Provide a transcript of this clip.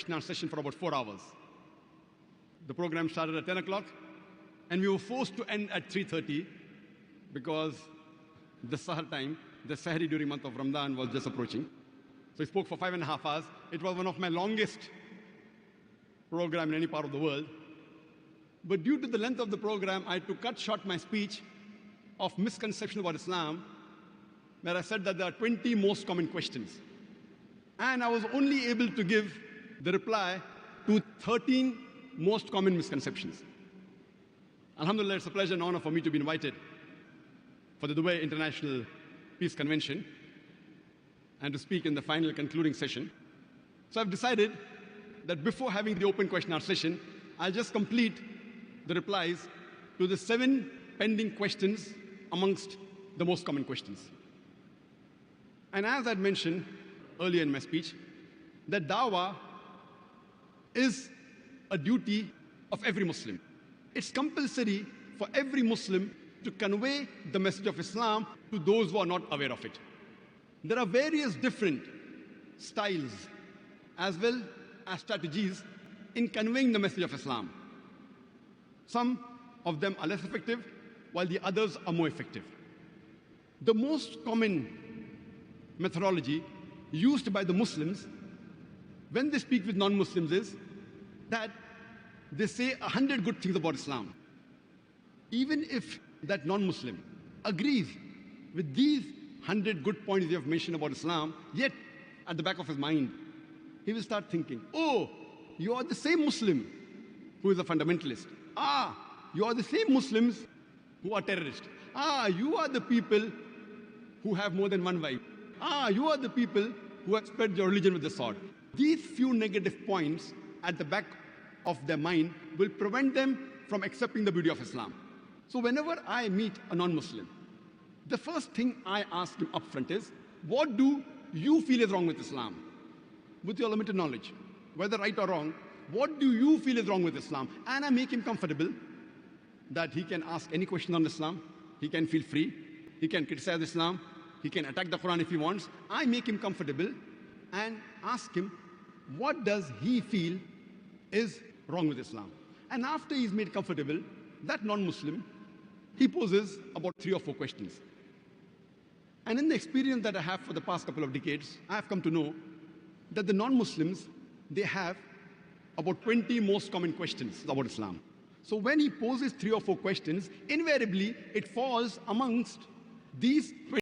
question and answer session for about 4 hours. The program started at 10 o'clock, and we were forced to end at 3:30 because the Sahar time, the Sahri during month of Ramadan was just approaching. So he spoke for 5.5 hours. It was one of my longest program in any part of the world. But due to the length of the program, I had to cut short my speech of misconception about Islam, where I said that there are 20 most common questions. And I was only able to give the reply to 13 most common misconceptions. Alhamdulillah, it's a pleasure and honor for me to be invited for the Dubai International Peace Convention and to speak in the final concluding session. So I've decided that before having the open question and answer session, I'll just complete the replies to the 7 pending questions amongst the most common questions. And as I'd mentioned earlier in my speech, that dawah is a duty of every Muslim. It's compulsory for every Muslim to convey the message of Islam to those who are not aware of it. There are various different styles as well as strategies in conveying the message of Islam. Some of them are less effective, while the others are more effective. The most common methodology used by the Muslims when they speak with non-Muslims is that they say 100 good things about Islam. Even if that non-Muslim agrees with these 100 good points they have mentioned about Islam, yet at the back of his mind, he will start thinking, oh, you are the same Muslim who is a fundamentalist. Ah, you are the same Muslims who are terrorists. Ah, you are the people who have more than one wife. Ah, you are the people who have spread your religion with the sword. These few negative points at the back of their mind will prevent them from accepting the beauty of Islam. So whenever I meet a non-Muslim, the first thing I ask him upfront is, what do you feel is wrong with Islam? With your limited knowledge, whether right or wrong, what do you feel is wrong with Islam? And I make him comfortable that he can ask any question on Islam, he can feel free, he can criticize Islam, he can attack the Quran if he wants. I make him comfortable and ask him, what does he feel is wrong with Islam? And after he's made comfortable, that non-Muslim, he poses about 3 or 4 questions. And in the experience that I have for the past couple of decades, I have come to know that the non-Muslims, they have about 20 most common questions about Islam. So when he poses 3 or 4 questions, invariably it falls amongst these 20